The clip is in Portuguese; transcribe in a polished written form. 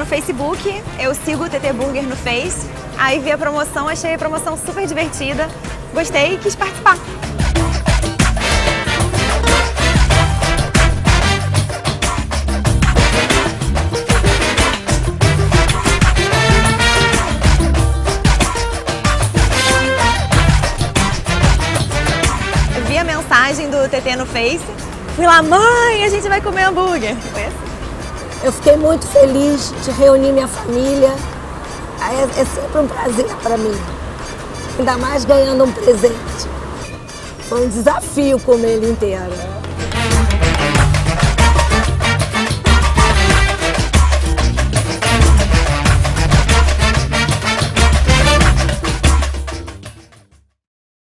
Facebook, eu sigo o TT Burger no Face. Aí vi a promoção, achei a promoção super divertida. Gostei e quis participar. Eu vi a mensagem do TT no Face. Fui lá, mãe, a gente vai comer hambúrguer. Foi assim. Eu fiquei muito feliz de reunir minha família. É sempre um prazer para mim. Ainda mais ganhando um presente. Foi um desafio comer ele inteiro.